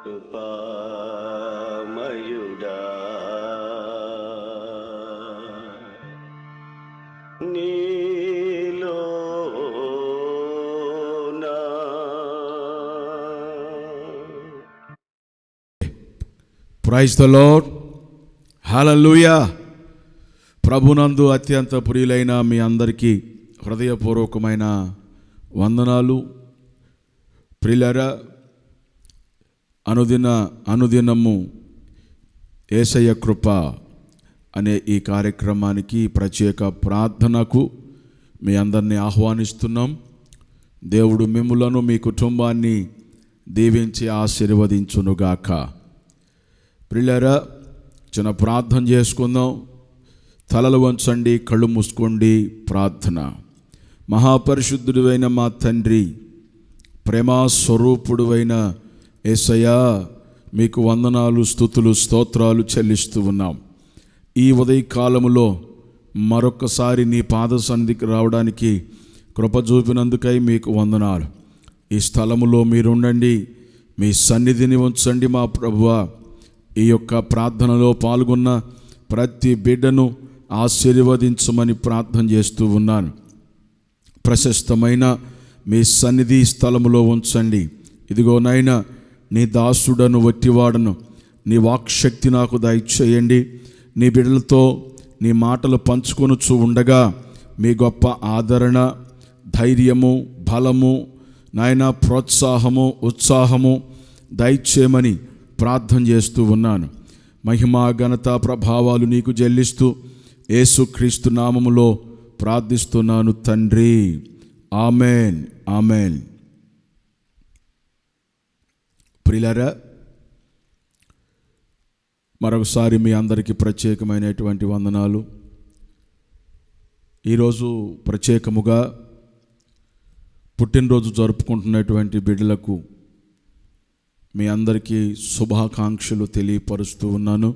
కృపామయుడా నీలోనా praise the lord, హల్లెలూయా. ప్రభునందు అత్యంత ప్రియులైన మీ అందరికీ హృదయపూర్వకమైన వందనాలు. ప్రియులారా, అనుదినము యేసయ్య కృప అనే ఈ కార్యక్రమానికి, ప్రత్యేక ప్రార్థనకు మీ అందరినీ ఆహ్వానిస్తున్నాం. దేవుడు మిమ్ములను, మీ కుటుంబాన్ని దీవించి ఆశీర్వదించునుగాక. ప్రియులారా, చిన్న ప్రార్థన చేసుకుందాం. తలలు వంచండి, కళ్ళు మూసుకోండి. ప్రార్థన. మహాపరిశుద్ధుడైన మా తండ్రి, ప్రేమా స్వరూపుడువైన యేసయ్యా, మీకు వందనాలు, స్తుతులు, స్తోత్రాలు చెల్లిస్తూ ఉన్నాం. ఈ ఉదయకాలములో మరొకసారి నీ పాద సన్నిధికి రావడానికి కృప చూపినందుకై మీకు వందనాలు. ఈ స్థలములో మీరుండండి, మీ సన్నిధిని ఉంచండి మా ప్రభువా. ఈ యొక్క ప్రార్థనలో పాల్గొన్న ప్రతి బిడ్డను ఆశీర్వదించమని ప్రార్థన చేస్తూ ఉన్నాను. ప్రశస్తమైన మీ సన్నిధి స్థలములో ఉంచండి. ఇదిగో నాయనా, నీ దాసుడను, వట్టివాడను, నీ వాక్శక్తి నాకు దయచేయండి. నీ బిడ్డలతో నీ మాటలు పంచుకొనుచు ఉండగా మీ గొప్ప ఆదరణ, ధైర్యము, బలము, నాయనా, ప్రోత్సాహము, ఉత్సాహము దయచేయమని ప్రార్థన చేస్తూ ఉన్నాను. మహిమా, ఘనత, ప్రభావాలు నీకు చెల్లిస్తూ యేసుక్రీస్తు నామములో ప్రార్థిస్తున్నాను తండ్రి. Amen, amen. ప్రియులారా, మరొకసారి మీ అందరికీ ప్రత్యేకమైనటువంటి వందనాలు. ఈరోజు ప్రత్యేకముగా పుట్టినరోజు జరుపుకుంటున్నటువంటి బిడ్డలకు మీ అందరికీ శుభాకాంక్షలు తెలియపరుస్తూ ఉన్నాను.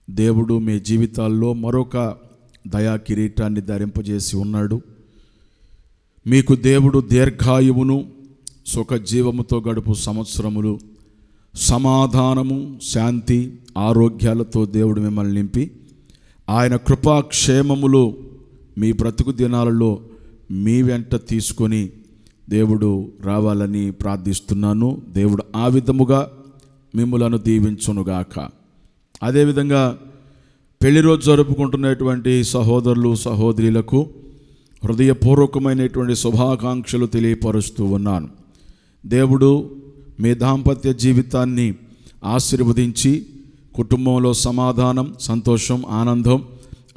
దేవుడు మీ జీవితాల్లో మరొక దయా కిరీటాన్ని ధరింపజేసి ఉన్నాడు. మీకు దేవుడు దీర్ఘాయువును, సుఖజీవముతో గడుపు సంవత్సరములు, సమాధానము, శాంతి, ఆరోగ్యాలతో దేవుడు మిమ్మల్ని నింపి ఆయన కృపాక్షేమములు మీ బ్రతుకు దినాలలో మీ వెంట తీసుకొని దేవుడు రావాలని ప్రార్థిస్తున్నాను. దేవుడు ఆ విధముగా మిమ్ములను దీవించునుగాక. అదేవిధంగా పెళ్లి రోజు జరుపుకుంటున్నటువంటి సహోదరులు, సహోదరులకు హృదయపూర్వకమైనటువంటి శుభాకాంక్షలు తెలియపరుస్తూ ఉన్నాను. దేవుడు మీ దాంపత్య జీవితాన్ని ఆశీర్వదించి కుటుంబంలో సమాధానం, సంతోషం, ఆనందం,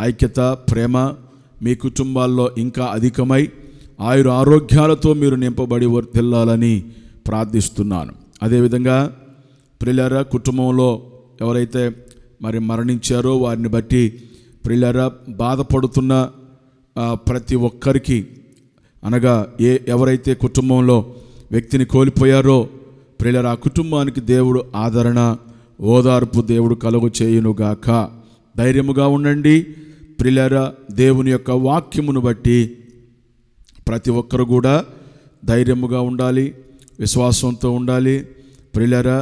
ఐక్యత, ప్రేమ మీ కుటుంబాల్లో ఇంకా అధికమై ఆయుర ఆరోగ్యాలతో మీరు నింపబడి వర్ధిల్లాలని ప్రార్థిస్తున్నాను. అదేవిధంగా ప్రియులారా, కుటుంబంలో ఎవరైతే మరి మరణించారో వారిని బట్టి ప్రియులారా బాధపడుతున్న ప్రతి ఒక్కరికి, అనగా ఎవరైతే కుటుంబంలో వ్యక్తిని కోల్పోయారో ప్రియులారా, ఆ కుటుంబానికి దేవుడు ఆదరణ, ఓదార్పు దేవుడు కలుగు చేయునుగాక. ధైర్యముగా ఉండండి ప్రియులారా. దేవుని యొక్క వాక్యమును బట్టి ప్రతి ఒక్కరు కూడా ధైర్యముగా ఉండాలి, విశ్వాసంతో ఉండాలి ప్రియులారా.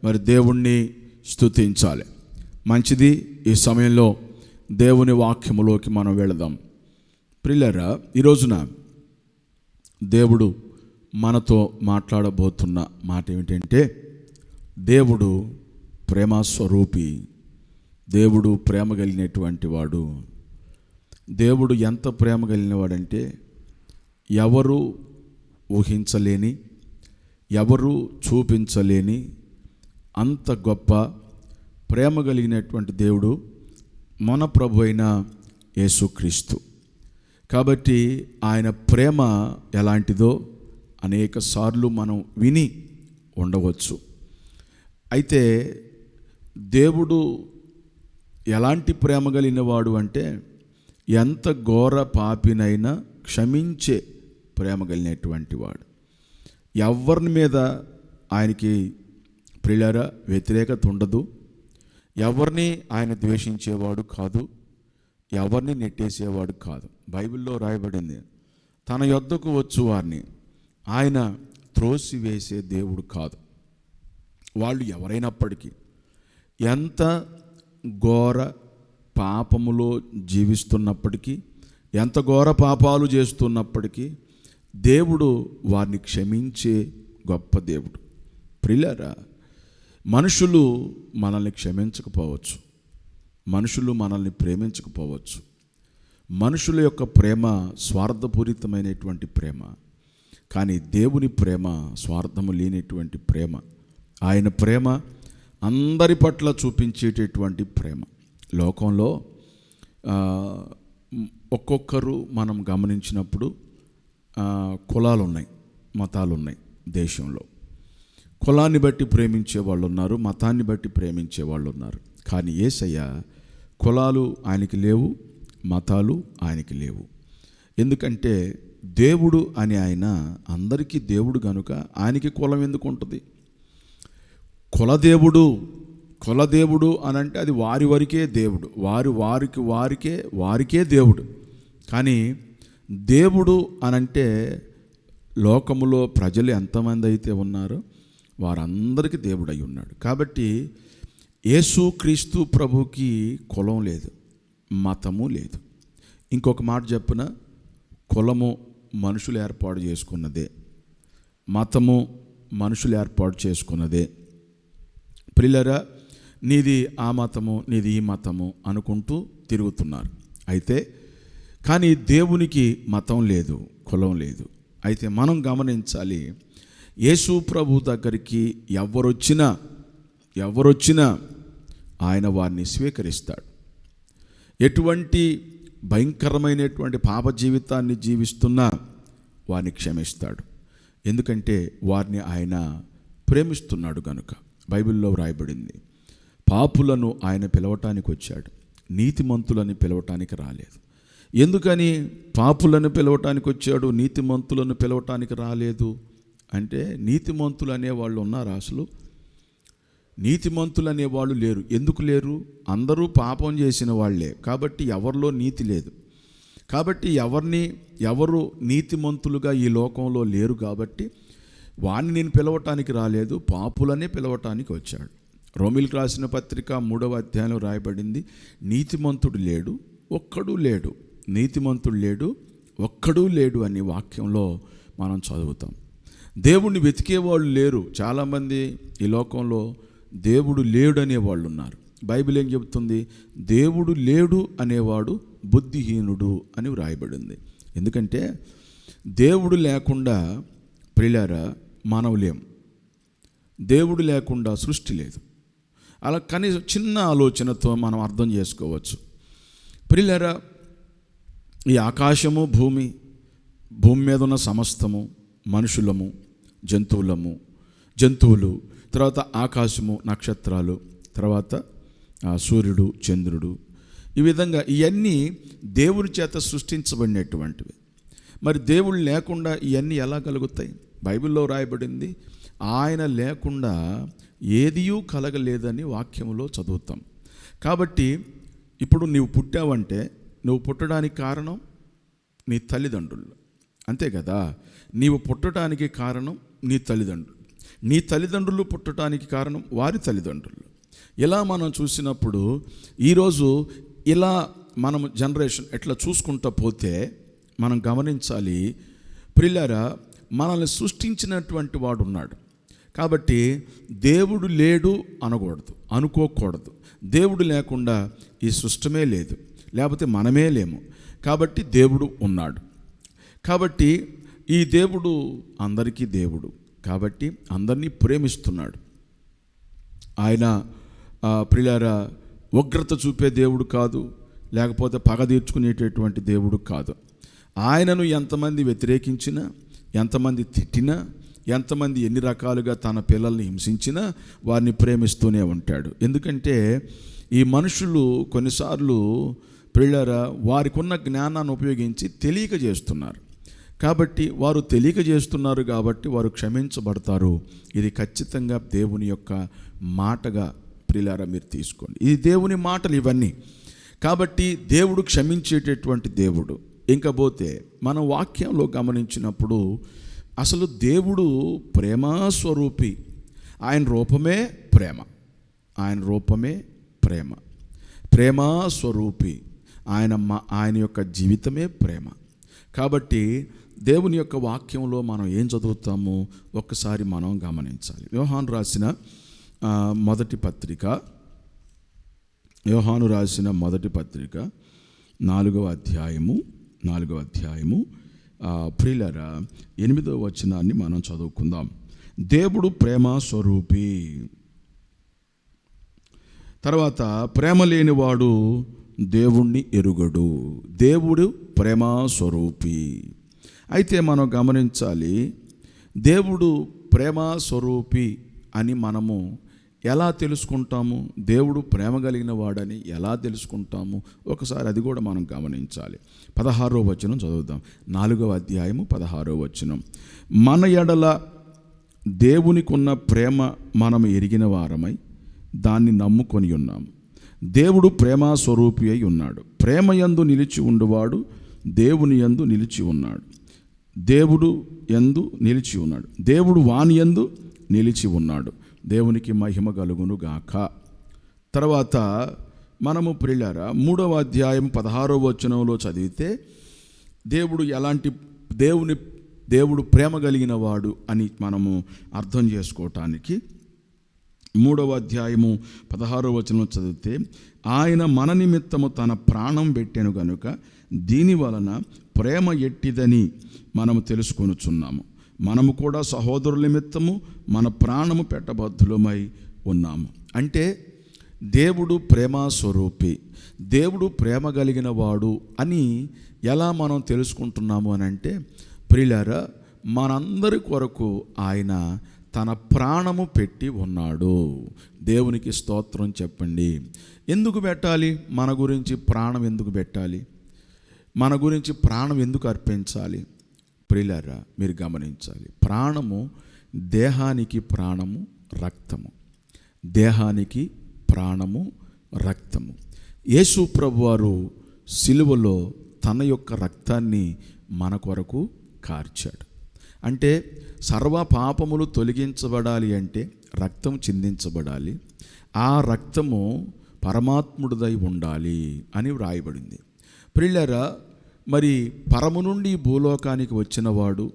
మరి దేవుణ్ణి స్తుతించాలి. మంచిది. ఈ సమయంలో దేవుని వాక్యములోకి మనం వెళదాం. ప్రియులారా, ఈ రోజున దేవుడు మనతో మాట్లాడబోతున్న మాట ఏమిటంటే, దేవుడు ప్రేమ స్వరూపి, దేవుడు ప్రేమ కలిగినటువంటి వాడు. దేవుడు ఎంత ప్రేమ కలిగిన వాడంటే ఎవరు ఊహించలేని, ఎవరు చూపించలేని అంత గొప్ప ప్రేమ కలిగినటువంటి దేవుడు మన ప్రభు అయిన యేసుక్రీస్తు. కాబట్టి ఆయన ప్రేమ ఎలాంటిదో అనేక సార్లు మనం విని ఉండవచ్చు. అయితే దేవుడు ఎలాంటి ప్రేమ కలిగిన వాడు అంటే, ఎంత ఘోర పాపినైనా క్షమించే ప్రేమ కలిగినటువంటి వాడు. ఎవరిని మీద ఆయనకి ప్రియులారా వ్యతిరేకత ఉండదు. ఎవరిని ఆయన ద్వేషించేవాడు కాదు, ఎవరిని నెట్టేసేవాడు కాదు. బైబిల్లో రాయబడింది, తన యొద్దకు వచ్చు వారిని ఆయన త్రోసివేసే దేవుడు కాదు. వాళ్ళు ఎవరైనప్పటికీ, ఎంత ఘోర పాపములో జీవిస్తున్నప్పటికీ, ఎంత ఘోర పాపాలు చేస్తున్నప్పటికీ దేవుడు వారిని క్షమించే గొప్ప దేవుడు. ప్రియులారా, మనుషులు మనల్ని క్షమించకపోవచ్చు, మనుషులు మనల్ని ప్రేమించకపోవచ్చు. మనుషుల యొక్క ప్రేమ స్వార్థపూరితమైనటువంటి ప్రేమ, కానీ దేవుని ప్రేమ స్వార్థము లేనటువంటి ప్రేమ. ఆయన ప్రేమ అందరి పట్ల చూపించేటటువంటి ప్రేమ. లోకంలో ఒక్కొక్కరు మనం గమనించినప్పుడు కులాలు ఉన్నాయి, మతాలు ఉన్నాయి. దేశంలో కులాన్ని బట్టి ప్రేమించే వాళ్ళు ఉన్నారు, మతాన్ని బట్టి ప్రేమించే వాళ్ళు ఉన్నారు. కానీ యేసయ్య కులాలు ఆయనకి లేవు, మతాలు ఆయనకి లేవు. ఎందుకంటే దేవుడు అని ఆయన అందరికీ దేవుడు కనుక ఆయనకి కులం ఎందుకు ఉంటుంది? కులదేవుడు అని అంటే అది వారి వరకే దేవుడు, వారికే దేవుడు. కానీ దేవుడు అనంటే లోకములో ప్రజలు ఎంతమంది అయితే ఉన్నారో వారందరికీ దేవుడై ఉన్నాడు. కాబట్టి యేసు క్రీస్తు ప్రభుకి కులం లేదు, మతము లేదు. ఇంకొక మాట చెప్పిన, కులము మనుషులు ఏర్పాటు చేసుకున్నదే, మతము మనుషులు ఏర్పాటు చేసుకున్నదే. ప్రియులారా, నీది ఆ మతము, నీది ఈ మతము అనుకుంటూ తిరుగుతున్నారు. అయితే కానీ దేవునికి మతం లేదు, కులం లేదు. అయితే మనం గమనించాలి, యేసు ప్రభు దగ్గరికి ఎవరొచ్చినా ఆయన వారిని స్వీకరిస్తాడు. ఎటువంటి భయంకరమైనటువంటి పాప జీవితాన్ని జీవిస్తున్నా వారిని క్షమిస్తాడు. ఎందుకంటే వారిని ఆయన ప్రేమిస్తున్నాడు కనుక. బైబిల్లో వ్రాయబడింది, పాపులను ఆయన పిలవటానికి వచ్చాడు, నీతిమంతులని పిలవటానికి రాలేదు. ఎందుకని పాపులను పిలవటానికి వచ్చాడు, నీతిమంతులను పిలవటానికి రాలేదు అంటే, నీతిమంతులు అనేవాళ్ళు ఉన్నారా? అసలు నీతిమంతులు అనేవాళ్ళు లేరు. ఎందుకు లేరు? అందరూ పాపం చేసిన వాళ్ళే, కాబట్టి ఎవరిలో నీతి లేదు. కాబట్టి ఎవరు నీతిమంతులుగా ఈ లోకంలో లేరు. కాబట్టి వాణ్ణి నేను పిలవటానికి రాలేదు, పాపులనే పిలవటానికి వచ్చాడు. రోమిలకు రాసిన పత్రిక 3వ అధ్యాయంలో రాయబడింది, నీతిమంతుడు లేడు, ఒక్కడూ లేడు, నీతిమంతుడు లేడు, ఒక్కడూ లేడు అనే వాక్యంలో మనం చదువుతాం. దేవుణ్ణి వెతికేవాళ్ళు లేరు. చాలామంది ఈ లోకంలో దేవుడు లేడు అనేవాళ్ళు ఉన్నారు. బైబిల్ ఏం చెబుతుంది? దేవుడు లేడు అనేవాడు బుద్ధిహీనుడు అని వ్రాయబడింది. ఎందుకంటే దేవుడు లేకుండా ప్రియులారా మనం లేం, దేవుడు లేకుండా సృష్టి లేదు. అలా కనీసం చిన్న ఆలోచనతో మనం అర్థం చేసుకోవచ్చు. ప్రియులారా, ఈ ఆకాశము, భూమి మీద ఉన్న సమస్తము, మనుషులము, జంతువులు, తర్వాత ఆకాశము, నక్షత్రాలు, తర్వాత సూర్యుడు, చంద్రుడు, ఈ విధంగా ఇవన్నీ దేవుని చేత సృష్టించబడినటువంటివి. మరి దేవుడు లేకుండా ఇవన్నీ ఎలా కలుగుతాయి? బైబిల్లో రాయబడింది, ఆయన లేకుండా ఏదియూ కలగలేదని వాక్యంలో చదువుతాం. కాబట్టి ఇప్పుడు నీవు పుట్టావంటే నువ్వు పుట్టడానికి కారణం నీ తల్లిదండ్రులు, అంతే కదా? నీవు పుట్టడానికి కారణం నీ తల్లిదండ్రులు పుట్టడానికి కారణం వారి తల్లిదండ్రులు. ఇలా మనం చూసినప్పుడు ఈరోజు ఇలా మనం జనరేషన్ ఎట్లా చూసుకుంటూ పోతే మనం గమనించాలి, ప్రియులారా, మనల్ని సృష్టించినటువంటి వాడు ఉన్నాడు. కాబట్టి దేవుడు లేడు అనుకోకూడదు. దేవుడు లేకుండా ఈ సృష్టమే లేదు, లేకపోతే మనమే లేము. కాబట్టి దేవుడు ఉన్నాడు. కాబట్టి ఈ దేవుడు అందరికీ దేవుడు, కాబట్టి అందరినీ ప్రేమిస్తున్నాడు. ఆయన ప్రియులారా ఉగ్రత చూపే దేవుడు కాదు, లేకపోతే పగ తీర్చుకునేటటువంటి దేవుడు కాదు. ఆయనను ఎంతమంది వ్యతిరేకించినా, ఎంతమంది తిట్టినా, ఎంతమంది ఎన్ని రకాలుగా తన పిల్లల్ని హింసించినా వారిని ప్రేమిస్తూనే ఉంటాడు. ఎందుకంటే ఈ మనుషులు కొన్నిసార్లు ప్రియులారా వారికి ఉన్న జ్ఞానాన్ని ఉపయోగించి తెలియక చేస్తున్నారు. కాబట్టి వారు తెలియక చేస్తున్నారు కాబట్టి వారు క్షమించబడతారు. ఇది ఖచ్చితంగా దేవుని యొక్క మాటగా ప్రియులారా మీరు తీసుకోండి. ఇది దేవుని మాటలు ఇవన్నీ. కాబట్టి దేవుడు క్షమించేటటువంటి దేవుడు. ఇంకపోతే మనం వాక్యంలో గమనించినప్పుడు అసలు దేవుడు ప్రేమాస్వరూపి. ఆయన రూపమే ప్రేమ. ఆయన రూపమే ప్రేమ. ప్రేమ స్వరూపి ఆయన యొక్క జీవితమే ప్రేమ. కాబట్టి దేవుని యొక్క వాక్యంలో మనం ఏం చదువుతామో ఒక్కసారి మనం గమనించాలి. యోహాను రాసిన మొదటి పత్రిక 4వ అధ్యాయము ప్రియులారా 8వ వచనాన్ని మనం చదువుకుందాం. దేవుడు ప్రేమ స్వరూపి. తర్వాత ప్రేమ లేనివాడు దేవుణ్ణి ఎరుగడు. దేవుడు ప్రేమ స్వరూపి. అయితే మనం గమనించాలి, దేవుడు ప్రేమ స్వరూపి అని మనము ఎలా తెలుసుకుంటాము? దేవుడు ప్రేమ కలిగిన వాడని ఎలా తెలుసుకుంటాము? ఒకసారి అది కూడా మనం గమనించాలి. 16వ వచనం చదువుదాం. 4వ అధ్యాయము 16వ వచనం. మన ఎడల దేవునికి ఉన్న ప్రేమ మనం ఎరిగిన వారమై దాన్ని నమ్ముకొని ఉన్నాము. దేవుడు ప్రేమ స్వరూపి అయి ఉన్నాడు. ప్రేమ యందు నిలిచి ఉండువాడు దేవుని యందు నిలిచి ఉన్నాడు. దేవుడు యందు నిలిచి ఉన్నాడు. దేవుడు వాని యందు నిలిచి ఉన్నాడు. దేవునికి మహిమ కలుగును గాక. తర్వాత మనము ప్రియులారా 3వ అధ్యాయం 16వ వచనంలో చదివితే దేవుడు ప్రేమ కలిగిన వాడు అని మనము అర్థం చేసుకోవటానికి 3వ అధ్యాయము 16వ వచనం చదివితే, ఆయన మన నిమిత్తము తన ప్రాణం పెట్టెను గనుక దీని వలన ప్రేమ ఎట్టిదని మనము తెలుసుకొనుచున్నాము. మనము కూడా సహోదరుల నిమిత్తము మన ప్రాణము పెట్టబద్ధులమై ఉన్నాము. అంటే దేవుడు ప్రేమ స్వరూపి, దేవుడు ప్రేమ కలిగిన వాడు అని ఎలా మనం తెలుసుకుంటున్నాము అని అంటే, ప్రియులారా, మనందరి కొరకు ఆయన తన ప్రాణము పెట్టి ఉన్నాడు. దేవునికి స్తోత్రం చెప్పండి. ఎందుకు పెట్టాలి? మన గురించి ప్రాణం ఎందుకు పెట్టాలి? మన గురించి ప్రాణం ఎందుకు అర్పించాలి? ప్రియులారా, మీరు గమనించాలి. ప్రాణము, దేహానికి ప్రాణము రక్తము. దేహానికి ప్రాణము రక్తము. యేసు ప్రభువారు సిలువలో తన యొక్క రక్తాన్ని మన కొరకు కార్చాడు. అంటే సర్వ పాపములు తొలగించబడాలి అంటే రక్తం చిందించబడాలి. ఆ రక్తము పరమాత్ముడిదై ఉండాలి అని వ్రాయబడింది. ప్రియులారా, మరి పరము నుండి భూలోకానికి వచ్చినవాడు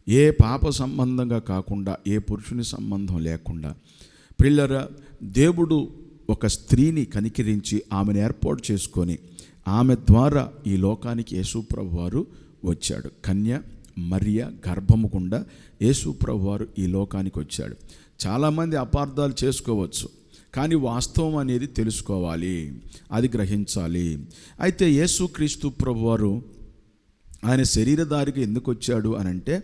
ఏ పాప సంబంధంగా కాకుండా, ఏ పురుషుని సంబంధం లేకుండా, ప్రియులారా, దేవుడు ఒక స్త్రీని కనికరించి ఆమెను ఏర్పాటు చేసుకొని ఆమె ద్వారా ఈ లోకానికి యేసు ప్రభువారు వచ్చాడు. కన్య మరియ గర్భము గుండా యేసు ప్రభువారు ఈ లోకానికి వచ్చాడు. చాలామంది అపార్థాలు చేసుకోవచ్చు, కానీ వాస్తవం అనేది తెలుసుకోవాలి, అది గ్రహించాలి. అయితే యేసుక్రీస్తు ప్రభువారు ఆయన శరీరధారిగా ఎందుకు వచ్చాడు అని అంటే,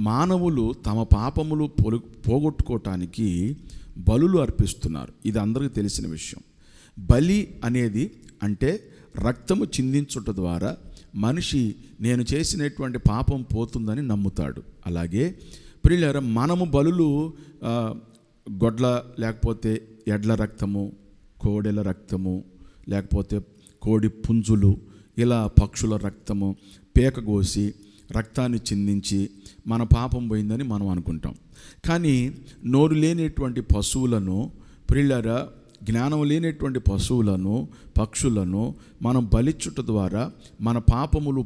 మానవులు తమ పాపములు పోగొట్టుకోవటానికి బలులు అర్పిస్తున్నారు. ఇది అందరికీ తెలిసిన విషయం. బలి అనేది అంటే రక్తము చిందించుట ద్వారా మనిషి నేను చేసినటువంటి పాపం పోతుందని నమ్ముతాడు. అలాగే ప్రియులారా, మనము బలులు గొడ్ల లేకపోతే ఎడ్ల రక్తము, కోడెల రక్తము, లేకపోతే కోడి పుంజులు, ఇలా పక్షుల రక్తము పేకగోసి రక్తాన్ని చిందించి మన పాపం పోయిందని మనం అనుకుంటాం. కానీ నోరు లేనటువంటి పశువులను, ప్రియులారా, జ్ఞానం లేనటువంటి పశువులను, పక్షులను మనం బలిచ్చుట ద్వారా మన పాపములు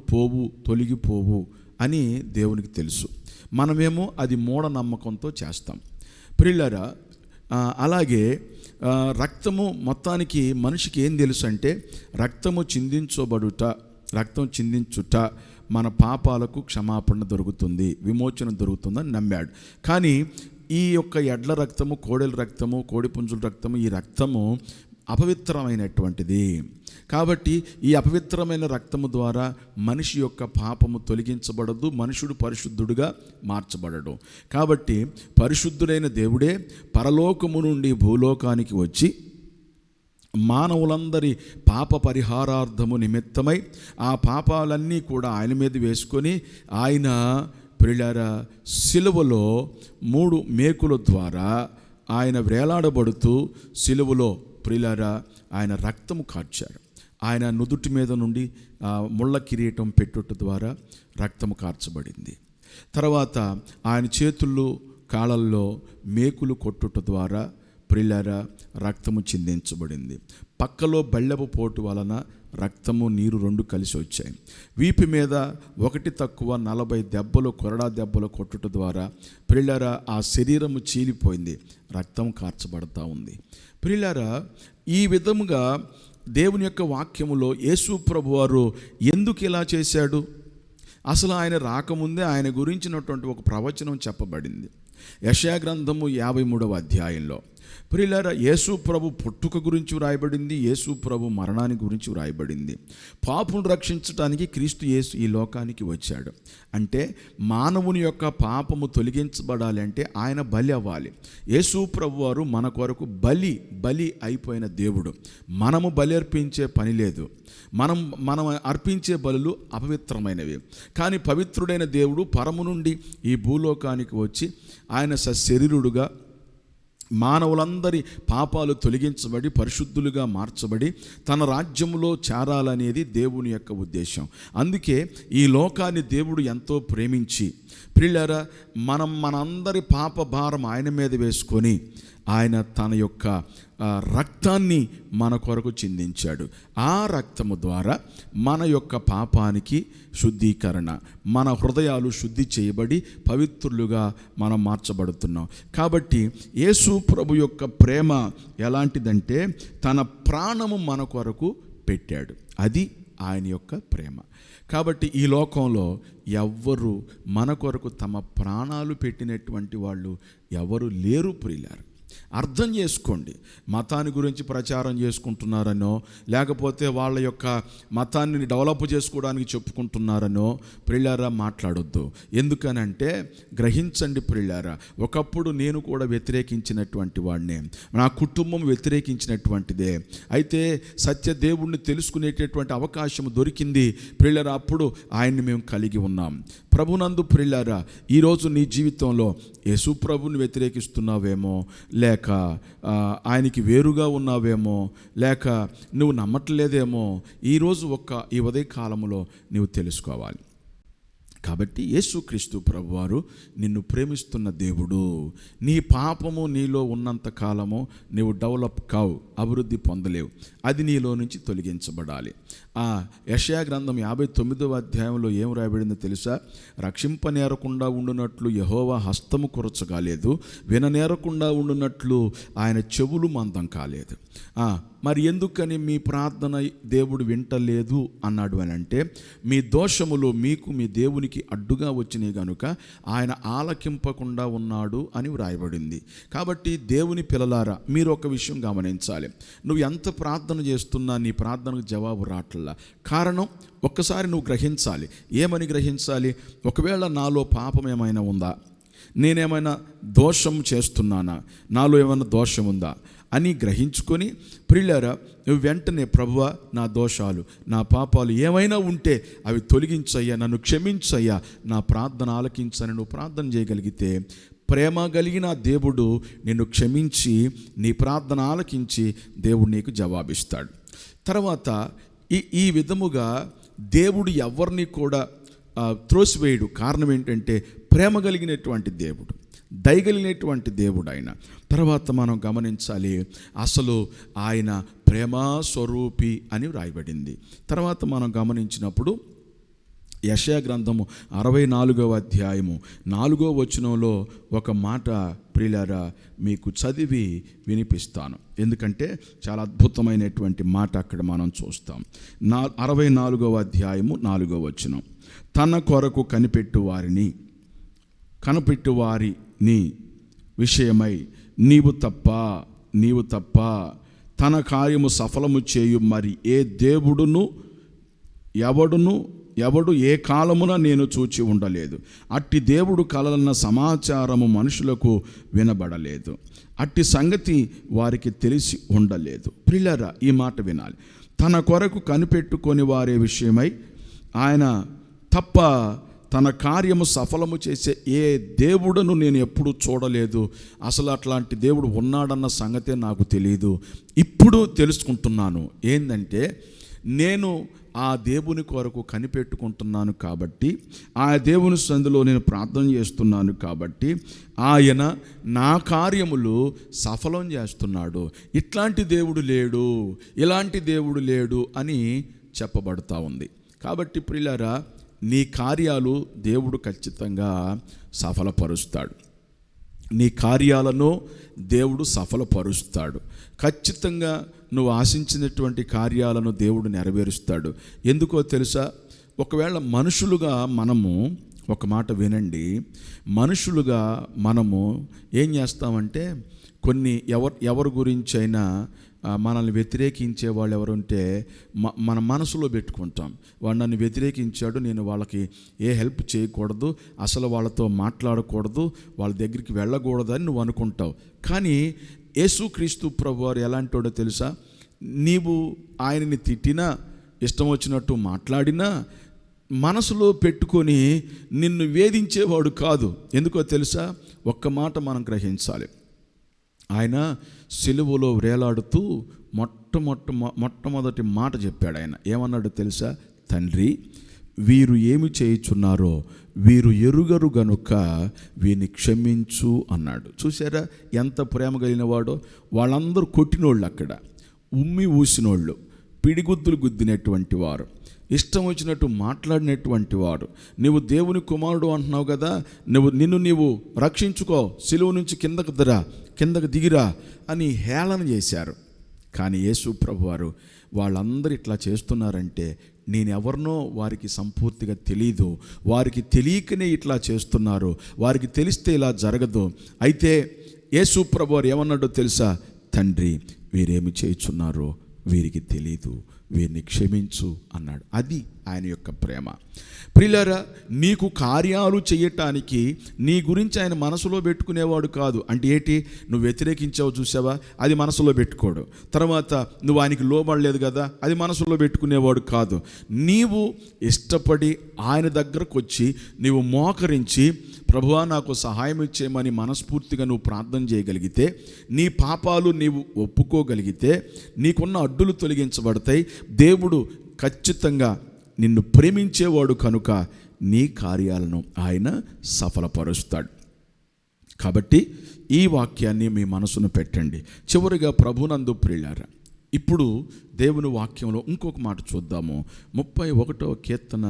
తొలగిపోవు అని దేవునికి తెలుసు. మనమేమో అది మూఢనమ్మకంతో చేస్తాం. ప్రియులారా, అలాగే రక్తము మొత్తానికి మనిషికి ఏం తెలుసు అంటే, రక్తం చిందించుట మన పాపాలకు క్షమాపణ దొరుకుతుంది, విమోచన దొరుకుతుందని నమ్మాడు. కానీ ఈ యొక్క ఎడ్ల రక్తము, కోడెల రక్తము, కోడిపుంజుల రక్తము, ఈ రక్తము అపవిత్రమైనటువంటిది. కాబట్టి ఈ అపవిత్రమైన రక్తము ద్వారా మనిషి యొక్క పాపము తొలగించబడదు, మనుషుడు పరిశుద్ధుడుగా మార్చబడడు. కాబట్టి పరిశుద్ధుడైన దేవుడే పరలోకము నుండి భూలోకానికి వచ్చి మానవులందరి పాప పరిహారార్థము నిమిత్తమై ఆ పాపాలన్నీ కూడా ఆయన మీద వేసుకొని ఆయన ప్రియులారా సిలువలో 3 మేకుల ద్వారా ఆయన వేలాడబడుతూ సిలువలో ప్రియులారా ఆయన రక్తము కార్చారు. ఆయన నుదుటి మీద నుండి ముళ్ళ కిరీటం పెట్టుట ద్వారా రక్తము కార్చబడింది. తర్వాత ఆయన చేతుల్లో కాళ్ళల్లో మేకులు కొట్టుట ద్వారా ప్రియులారా రక్తము చిందించబడింది. పక్కలో బెల్లపు పోటు వలన రక్తము నీరు రెండు కలిసి వచ్చాయి. వీపు మీద 1 తక్కువ 40 దెబ్బలు, కొరడా దెబ్బలు కొట్టుట ద్వారా ప్రియులారా ఆ శరీరము చీలిపోయింది, రక్తం కార్చబడతా ఉంది. ప్రియులారా, ఈ విధముగా దేవుని యొక్క వాక్యములో యేసు ప్రభువారు ఎందుకు ఇలా చేశాడు? అసలు ఆయన రాకముందే ఆయన గురించినటువంటి ఒక ప్రవచనం చెప్పబడింది. యెషయా గ్రంథము 53వ అధ్యాయంలో ప్రియులారా, యేసు ప్రభు పుట్టుక గురించి వ్రాయబడింది, యేసు ప్రభు మరణాన్ని గురించి వ్రాయబడింది. పాపును రక్షించడానికి క్రీస్తు యేసు ఈ లోకానికి వచ్చాడు. అంటే మానవుని యొక్క పాపము తొలగించబడాలి అంటే ఆయన బలి అవ్వాలి. యేసు ప్రభు వారు మన కొరకు బలి అయిపోయిన దేవుడు. మనము బలి అర్పించే పని లేదు. మనం అర్పించే బలులు అపవిత్రమైనవి. కానీ పవిత్రుడైన దేవుడు పరము నుండి ఈ భూలోకానికి వచ్చి ఆయన సశరీరుడుగా మానవులందరి పాపాలు తొలగించబడి పరిశుద్ధులుగా మార్చబడి తన రాజ్యంలో చేరాలనేది దేవుని యొక్క ఉద్దేశం. అందుకే ఈ లోకాన్ని దేవుడు ఎంతో ప్రేమించి ప్రియులారా, మనందరి పాప భారం ఆయన మీద వేసుకొని ఆయన తన యొక్క రక్తాన్ని మన కొరకు చిందించాడు. ఆ రక్తము ద్వారా మన యొక్క పాపానికి శుద్ధీకరణ, మన హృదయాలు శుద్ధి చేయబడి పవిత్రులుగా మనం మార్చబడుతున్నాం. కాబట్టి యేసు ప్రభు యొక్క ప్రేమ ఎలాంటిదంటే తన ప్రాణము మన కొరకు పెట్టాడు. అది ఆయన యొక్క ప్రేమ. కాబట్టి ఈ లోకంలో ఎవ్వరు మన కొరకు తమ ప్రాణాలు పెట్టినటువంటి వాళ్ళు ఎవరు లేరు ప్రియులారు. అర్థం చేసుకోండి. మతాన్ని గురించి ప్రచారం చేసుకుంటున్నారనో లేకపోతే వాళ్ళ యొక్క మతాన్ని డెవలప్ చేసుకోవడానికి చెప్పుకుంటున్నారనో ప్రియులారా మాట్లాడొద్దు. ఎందుకనంటే గ్రహించండి ప్రియులారా, ఒకప్పుడు నేను కూడా వ్యతిరేకించినటువంటి వాడినే, నా కుటుంబం వ్యతిరేకించినటువంటిదే. అయితే సత్యదేవుణ్ణి తెలుసుకునేటటువంటి అవకాశం దొరికింది ప్రియులారా, అప్పుడు ఆయన్ని మేము కలిగి ఉన్నాం. ప్రభునందు ప్రియులారా, ఈరోజు నీ జీవితంలో యేసు ప్రభుని వ్యతిరేకిస్తున్నావేమో, లేక ఆయనకి వేరుగా ఉన్నావేమో, లేక నువ్వు నమ్మట్లేదేమో, ఈరోజు ఈ ఉదయ కాలంలో నువ్వు తెలుసుకోవాలి. కాబట్టి యేసుక్రీస్తు ప్రభువారు నిన్ను ప్రేమిస్తున్న దేవుడు. నీ పాపము నీలో ఉన్నంత కాలము నీవు డెవలప్ కావు, అభివృద్ధి పొందలేవు. అది నీలో నుంచి తొలగించబడాలి. యెషయా గ్రంథం 59వ అధ్యాయంలో ఏం రాయబడిందో తెలుసా? రక్షింపనేరకుండా ఉండునట్లు యెహోవా హస్తము కొరచగాలేదు, విననేరకుండా ఉండునట్లు ఆయన చెవులు మందం కాలేదు. మరి ఎందుకని మీ ప్రార్థన దేవుడు వింటలేదు అన్నాడు అని అంటే, మీ దోషములు మీకు మీ దేవునికి అడ్డుగా వచ్చినాయి కనుక ఆయన ఆలకింపకుండా ఉన్నాడు అని వ్రాయబడింది. కాబట్టి దేవుని పిల్లలారా, మీరు ఒక విషయం గమనించాలి. నువ్వు ఎంత ప్రార్థన చేస్తున్నా నీ ప్రార్థనకు జవాబు రావట్లా. కారణం ఒక్కసారి నువ్వు గ్రహించాలి. ఏమని గ్రహించాలి? ఒకవేళ నాలో పాపం ఏమైనా ఉందా, నేనేమైనా దోషం చేస్తున్నానా, నాలో ఏమైనా దోషం ఉందా అని గ్రహించుకొని ప్రియులారా, నువ్వు వెంటనే ప్రభువా, నా దోషాలు నా పాపాలు ఏమైనా ఉంటే అవి తొలగించయ్యా, నన్ను క్షమించయ్యా, నా ప్రార్థన ఆలకించని నువ్వు ప్రార్థన చేయగలిగితే ప్రేమ కలిగిన దేవుడు నిన్ను క్షమించి నీ ప్రార్థన ఆలకించి దేవుడు నీకు జవాబిస్తాడు. తర్వాత ఈ విధముగా దేవుడు ఎవరిని కూడా త్రోసివేయడు. కారణం ఏంటంటే ప్రేమ కలిగినటువంటి దేవుడు, దయగలిగినటువంటి దేవుడు ఆయన. తర్వాత మనం గమనించాలి, అసలు ఆయన ప్రేమా స్వరూపి అని వ్రాయబడింది. తర్వాత మనం గమనించినప్పుడు యెషయా గ్రంథము 64వ అధ్యాయము 4వ వచనంలో ఒక మాట ప్రియులారా మీకు చదివి వినిపిస్తాను. ఎందుకంటే చాలా అద్భుతమైనటువంటి మాట అక్కడ మనం చూస్తాం. 64వ అధ్యాయము 4వ వచనం, తన కొరకు కనిపెట్టు వారిని విషయమై నీవు తప్ప తన కార్యము సఫలము చేయు మరి ఏ దేవుడును ఎవడు ఏ కాలమున నేను చూచి ఉండలేదు. అట్టి దేవుడు కలలన్న సమాచారము మనుషులకు వినబడలేదు, అట్టి సంగతి వారికి తెలిసి ఉండలేదు. ప్రియులారా, ఈ మాట వినాలి. తన కొరకు కనిపెట్టుకొని వారి విషయమై ఆయన తప్ప తన కార్యము సఫలము చేసే ఏ దేవుడును నేను ఎప్పుడు చూడలేదు. అసలు అట్లాంటి దేవుడు ఉన్నాడన్న సంగతే నాకు తెలియదు. ఇప్పుడు తెలుసుకుంటున్నాను. ఏంటంటే నేను ఆ దేవుని కొరకు కనిపెట్టుకుంటున్నాను కాబట్టి, ఆ దేవుని సందులో నేను ప్రార్థన చేస్తున్నాను కాబట్టి ఆయన నా కార్యములు సఫలం చేస్తున్నాడు. ఇట్లాంటి దేవుడు లేడు, ఇలాంటి దేవుడు లేడు అని చెప్పబడుతూ ఉంది. కాబట్టి ప్రియులారా, నీ కార్యాలు దేవుడు ఖచ్చితంగా సఫలపరుస్తాడు. నీ కార్యాలను దేవుడు సఫలపరుస్తాడు. ఖచ్చితంగా నువ్వు ఆశించినటువంటి కార్యాలను దేవుడు నెరవేరుస్తాడు. ఎందుకో తెలుసా? ఒకవేళ మనుషులుగా మనము, ఒక మాట వినండి, మనుషులుగా మనము ఏం చేస్తామంటే కొన్ని ఎవరి గురించి అయినా మనల్ని వ్యతిరేకించే వాళ్ళు ఎవరుంటే మన మనసులో పెట్టుకుంటాం. వాడు నన్ను వ్యతిరేకించాడు, నేను వాళ్ళకి ఏ హెల్ప్ చేయకూడదు, అసలు వాళ్ళతో మాట్లాడకూడదు, వాళ్ళ దగ్గరికి వెళ్ళకూడదని నువ్వు అనుకుంటావు. కానీ యేసుక్రీస్తు ప్రభువారు ఎలాంటోడో తెలుసా? నీవు ఆయనని తిట్టినా, ఇష్టం వచ్చినట్టు మాట్లాడినా మనసులో పెట్టుకొని నిన్ను వేధించేవాడు కాదు. ఎందుకో తెలుసా? ఒక్క మాట మనం గ్రహించాలి. ఆయన సిలువలో వేలాడుతూ మొట్టమొదటి మాట చెప్పాడు. ఆయన ఏమన్నాడు తెలుసా? తండ్రి, వీరు ఏమి చేయుచున్నారో వీరు ఎరుగరు గనుక వీరిని క్షమించు అన్నాడు. చూసారా ఎంత ప్రేమ కలిగిన వాడో? వాళ్ళందరూ కొట్టినోళ్ళు, అక్కడ ఉమ్మి ఊసినోళ్ళు, పిడిగుద్దులు గుద్దినటువంటి వారు, ఇష్టం వచ్చినట్టు మాట్లాడినటువంటి వాడు. నువ్వు దేవుని కుమారుడు అంటున్నావు కదా, నిన్ను నీవు రక్షించుకో, సిలువ నుంచి కిందకు దిగిరా అని హేళన చేశారు. కానీ యేసు ప్రభువారు వాళ్ళందరూ ఇట్లా చేస్తున్నారంటే నేనెవరినో వారికి సంపూర్తిగా తెలీదు, వారికి తెలియకనే ఇట్లా చేస్తున్నారు, వారికి తెలిస్తే ఇలా జరగదు. అయితే యేసు ప్రభువారు ఏమన్నాడో తెలుసా? తండ్రి, వీరేమి చేయుచున్నారో వీరికి తెలీదు, వీరిని క్షమించు అన్నాడు. అది ఆయన యొక్క ప్రేమ. ప్రియులారా, నీకు కార్యాలు చేయటానికి నీ గురించి ఆయన మనసులో పెట్టుకునేవాడు కాదు. అంటే ఏంటి? నువ్వు వ్యతిరేకించావు చూసావా, అది మనసులో పెట్టుకోడు. తర్వాత నువ్వు ఆయనకి లోబడలేదు కదా, అది మనసులో పెట్టుకునేవాడు కాదు. నీవు ఇష్టపడి ఆయన దగ్గరకు వచ్చి నీవు మోకరించి, ప్రభువా నాకు సహాయం ఇచ్చేయమని మనస్ఫూర్తిగా నువ్వు ప్రార్థన చేయగలిగితే, నీ పాపాలు నీవు ఒప్పుకోగలిగితే నీకున్న అడ్డులు తొలగించబడతాయి. దేవుడు ఖచ్చితంగా నిన్ను ప్రేమించేవాడు కనుక నీ కార్యాలను ఆయన సఫలపరుస్తాడు. కాబట్టి ఈ వాక్యాన్ని మీ మనసును పెట్టండి. చివరిగా ప్రభునందు ప్రియులారా, ఇప్పుడు దేవుని వాక్యంలో ఇంకొక మాట చూద్దాము. 31వ కీర్తన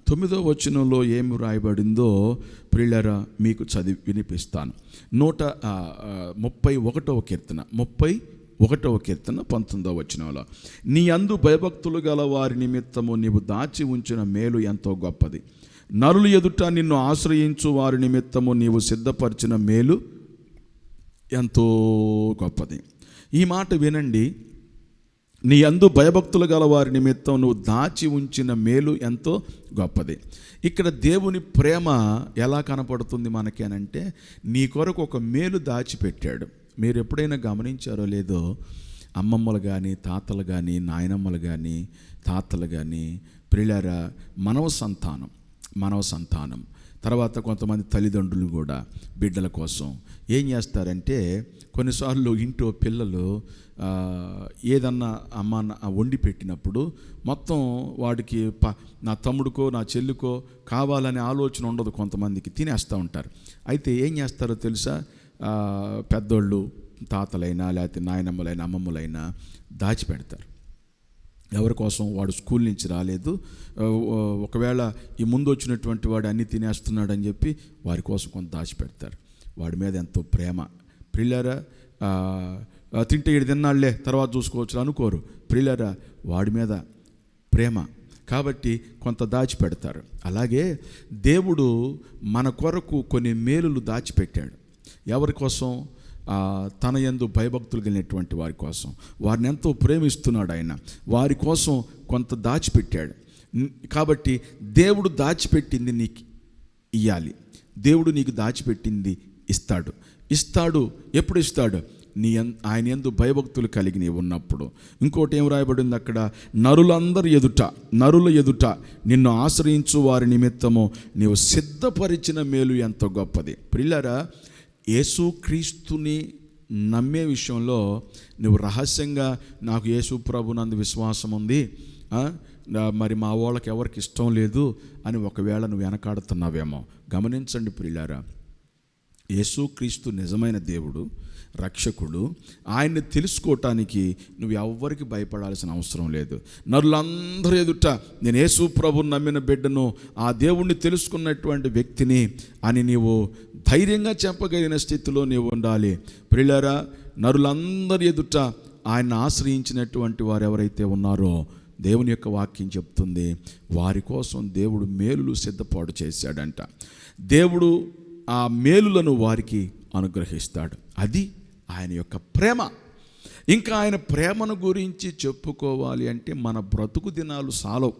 9వ వచనంలో ఏమి రాయబడిందో ప్రియులారా మీకు చదివి వినిపిస్తాను. 31వ కీర్తన 19వ వచనంలో, నీ యందు భయభక్తులు గల వారి నిమిత్తము నీవు దాచి ఉంచిన మేలు ఎంతో గొప్పది, నరులు ఎదుట నిన్ను ఆశ్రయించు వారి నిమిత్తము నీవు సిద్ధపరిచిన మేలు ఎంతో గొప్పది. ఈ మాట వినండి. నీ యందు భయభక్తులు గల వారి నిమిత్తం నువ్వు దాచి ఉంచిన మేలు ఎంతో గొప్పది. ఇక్కడ దేవుని ప్రేమ ఎలా కనపడుతుంది మనకి అనంటే, నీ కొరకు ఒక మేలు దాచిపెట్టాడు. మీరు ఎప్పుడైనా గమనించారో లేదో, అమ్మమ్మలు కానీ, తాతలు కానీ, నాయనమ్మలు కానీ, తాతలు కానీ, ప్రియులారా, మానవ సంతానం తర్వాత కొంతమంది తల్లిదండ్రులు కూడా బిడ్డల కోసం ఏం చేస్తారంటే, కొన్నిసార్లు ఇంట్లో పిల్లలు ఏదన్నా అమ్మ వండి పెట్టినప్పుడు మొత్తం వాడికి నా తమ్ముడికో నా చెల్లికో కావాలనే ఆలోచన ఉండదు, కొంతమందికి తినేస్తూ ఉంటారు. అయితే ఏం చేస్తారో తెలుసా? పెద్దోళ్ళు, తాతలైనా లేకపోతే నాయనమ్మలైనా అమ్మమ్మలైనా దాచిపెడతారు. ఎవరి కోసం? వాడు స్కూల్ నుంచి రాలేదు, ఒకవేళ ఈ ముందు వచ్చినటువంటి వాడు అన్నీ తినేస్తున్నాడని చెప్పి వారి కోసం కొంత దాచిపెడతారు. వాడి మీద ఎంతో ప్రేమ. ప్రియులారా, తింటే ఇటు తిన్నాళ్లే తర్వాత చూసుకోవచ్చు అనుకోరు. ప్రియులారా, వాడి మీద ప్రేమ కాబట్టి కొంత దాచిపెడతారు. అలాగే దేవుడు మన కొరకు కొన్ని మేలులు దాచిపెట్టాడు. ఎవరి కోసం? తన యందు భయభక్తులు కలిగినటువంటి వారి కోసం. వారిని ఎంతో ప్రేమిస్తున్నాడు ఆయన, వారి కోసం కొంత దాచిపెట్టాడు. కాబట్టి దేవుడు దాచిపెట్టింది నీకు ఇవ్వాలి. దేవుడు నీకు దాచిపెట్టింది ఇస్తాడు. ఎప్పుడు ఇస్తాడు? ఆయన యందు భయభక్తులు కలిగి నీవు ఉన్నప్పుడు. ఇంకోటి ఏం రాయబడింది అక్కడ? నరుల ఎదుట నిన్ను ఆశ్రయించు వారి నిమిత్తము నీవు సిద్ధపరిచిన మేలు ఎంతో గొప్పది. ప్రియులారా, యేసుక్రీస్తుని నమ్మే విషయంలో నువ్వు రహస్యంగా నాకు యేసు ప్రభునందు విశ్వాసం ఉంది, మరి మా వాళ్ళకి ఎవరికి ఇష్టం లేదు అని ఒకవేళ నువ్వు వెనకాడుతున్నావేమో. గమనించండి ప్రియులారా, యేసుక్రీస్తు నిజమైన దేవుడు, రక్షకుడు. ఆయన్ని తెలుసుకోవటానికి నువ్వు ఎవ్వరికి భయపడాల్సిన అవసరం లేదు. నరులందరూ ఎదుట నేను యేసు ప్రభువుని నమ్మిన బిడ్డను, ఆ దేవుణ్ణి తెలుసుకున్నటువంటి వ్యక్తిని అని నీవు ధైర్యంగా చెప్పగలిగిన స్థితిలో నీవు ఉండాలి. ప్రియులారా, నరులందరి ఎదుట ఆయన ఆశ్రయించినటువంటి వారు ఎవరైతే ఉన్నారో దేవుని యొక్క వాక్యం చెప్తుంది, వారి కోసం దేవుడు మేలులు సిద్ధపాటు చేశాడంట. దేవుడు ఆ మేలులను వారికి అనుగ్రహిస్తాడు. అది ఆయన యొక్క ప్రేమ. ఇంకా ఆయన ప్రేమను గురించి చెప్పుకోవాలి అంటే మన బ్రతుకు దినాలు సాలవు.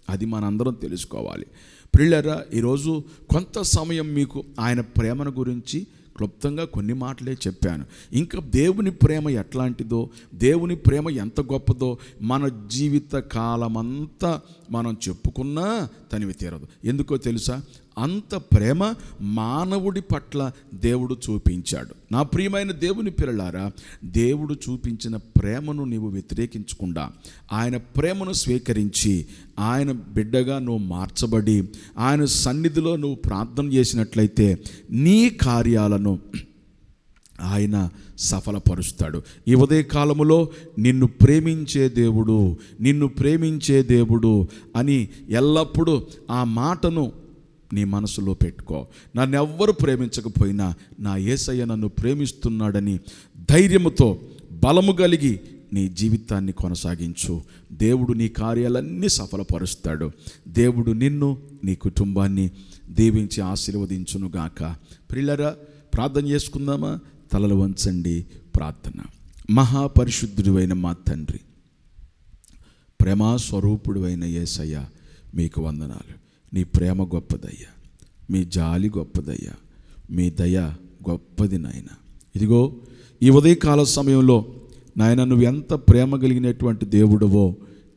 అది మనందరం తెలుసుకోవాలి. ప్రియులారా, ఈరోజు కొంత సమయం మీకు ఆయన ప్రేమను గురించి క్లుప్తంగా కొన్ని మాటలే చెప్పాను. ఇంకా దేవుని ప్రేమ ఎట్లాంటిదో, దేవుని ప్రేమ ఎంత గొప్పదో మన జీవిత కాలమంతా మనం చెప్పుకున్నా తనివి తీరదు. ఎందుకో తెలుసా? అంత ప్రేమ మానవుడి పట్ల దేవుడు చూపించాడు. నా ప్రియమైన దేవుని పిల్లలారా, దేవుడు చూపించిన ప్రేమను నీవు వ్యతిరేకించకుండా ఆయన ప్రేమను స్వీకరించి ఆయన బిడ్డగా నువ్వు మార్చబడి ఆయన సన్నిధిలో నువ్వు ప్రార్థన చేసినట్లయితే నీ కార్యాలను ఆయన సఫలపరుస్తాడు. ఈ ఉదయకాలములో నిన్ను ప్రేమించే దేవుడు అని ఎల్లప్పుడూ ఆ మాటను నీ మనసులో పెట్టుకో. నన్ను ఎవ్వరు ప్రేమించకపోయినా నా యేసయ్య నన్ను ప్రేమిస్తున్నాడని ధైర్యముతో బలము కలిగి నీ జీవితాన్ని కొనసాగించు. దేవుడు నీ కార్యాలన్నీ సఫలపరుస్తాడు. దేవుడు నిన్ను, నీ కుటుంబాన్ని దీవించి ఆశీర్వదించునుగాక. ప్రియులారా, ప్రార్థన చేసుకుందామా? తలలు వంచండి. ప్రార్థన. మహాపరిశుద్ధుడైన మా తండ్రి, ప్రేమా స్వరూపుడు అయిన యేసయ్య, మీకు వందనాలు. నీ ప్రేమ గొప్పదయ్యా, మీ జాలి గొప్పదయ్యా, మీ దయ గొప్పది నాయన. ఇదిగో ఈ ఉదయకాల సమయంలో నాయన, నువ్వు ఎంత ప్రేమ కలిగినటువంటి దేవుడవో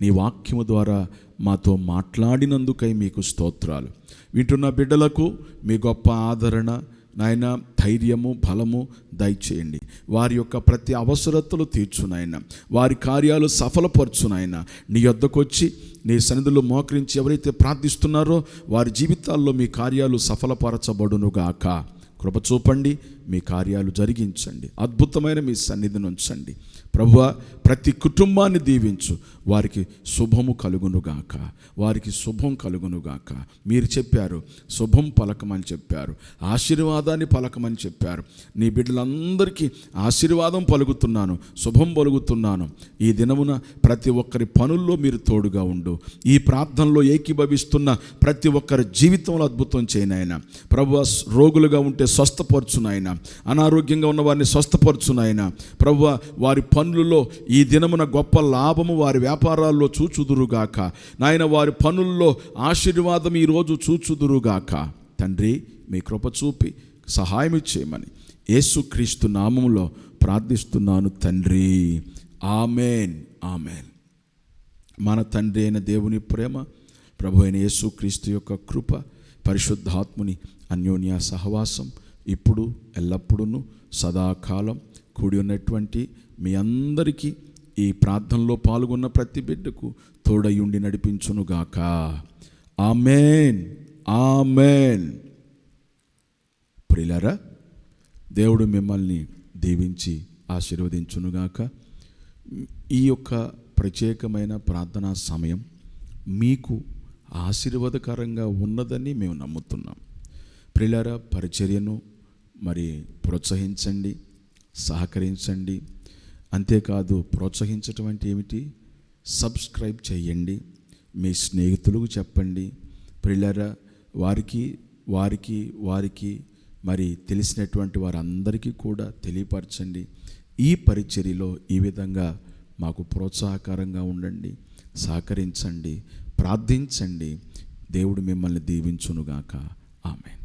నీ వాక్యము ద్వారా మాతో మాట్లాడినందుకై మీకు స్తోత్రాలు. వింటున్న బిడ్డలకు మీ గొప్ప ఆదరణ నాయన, ధైర్యము, బలము దయచేయండి. వారి యొక్క ప్రతి అవసరతలు తీర్చు నాయన, వారి కార్యాలు సఫలపరచు నాయన. నీ యొద్దకు వచ్చి నీ సన్నిధిలో మోకరించి ఎవరైతే ప్రార్థిస్తున్నారో వారి జీవితాల్లో మీ కార్యాలు సఫలపరచబడునుగాక. కృప చూపండి, మీ కార్యాలు జరిగించండి. అద్భుతమైన మీ సన్నిధిని ఉంచండి ప్రభువా. ప్రతి కుటుంబాన్ని దీవించు. వారికి శుభము కలుగునుగాక, వారికి శుభం కలుగునుగాక. మీరు చెప్పారు శుభం పలకమని చెప్పారు, ఆశీర్వాదాన్ని పలకమని చెప్పారు. నీ బిడ్డలందరికీ ఆశీర్వాదం పలుకుతున్నాను, శుభం పలుకుతున్నాను. ఈ దినమున ప్రతి ఒక్కరి పనుల్లో మీరు తోడుగా ఉండు. ఈ ప్రార్థనలో ఏకీభవిస్తున్న ప్రతి ఒక్కరి జీవితంలో అద్భుతం చేయనాయన ప్రభువా. రోగులుగా ఉంటే స్వస్థపరచునాయన, అనారోగ్యంగా ఉన్న వారిని స్వస్థపరచునాయన ప్రభువా. వారి పనులలో ఈ దినమున గొప్ప లాభము వారి వ్యాపారాల్లో చూచుదురుగాక నాయన. వారి పనుల్లో ఆశీర్వాదం ఈరోజు చూచుదురుగాక తండ్రి. మీ కృప చూపి సహాయం చేయమని యేసుక్రీస్తు నామములో ప్రార్థిస్తున్నాను తండ్రి. Amen, amen. మన తండ్రి అయిన దేవుని ప్రేమ, ప్రభు అయిన యేసుక్రీస్తు యొక్క కృప, పరిశుద్ధాత్ముని అన్యోన్య సహవాసం ఇప్పుడు ఎల్లప్పుడూ సదాకాలం కూడి ఉన్నటువంటి మీ అందరికీ, ఈ ప్రార్థనలో పాల్గొన్న ప్రతి బిడ్డకు తోడయుండి నడిపించునుగాక. Amen, amen. ప్రియులారా, దేవుడు మిమ్మల్ని దీవించి ఆశీర్వదించునుగాక. ఈ యొక్క ప్రత్యేకమైన ప్రార్థనా సమయం మీకు ఆశీర్వాదకరంగా ఉన్నదని మేము నమ్ముతున్నాం. ప్రియులారా, పరిచర్యను మరి ప్రోత్సహించండి, సహకరించండి. అంతేకాదు, ప్రోత్సహించటం అంటే ఏమిటి? సబ్స్క్రైబ్ చేయండి, మీ స్నేహితులకు చెప్పండి. ప్రియులారా, వారికి మరి తెలిసినటువంటి వారందరికీ కూడా తెలియపరచండి. ఈ పరిచర్యలో ఈ విధంగా మాకు ప్రోత్సాహకరంగా ఉండండి, సహకరించండి, ప్రార్థించండి. దేవుడు మిమ్మల్ని దీవించునుగాక. ఆమేన్.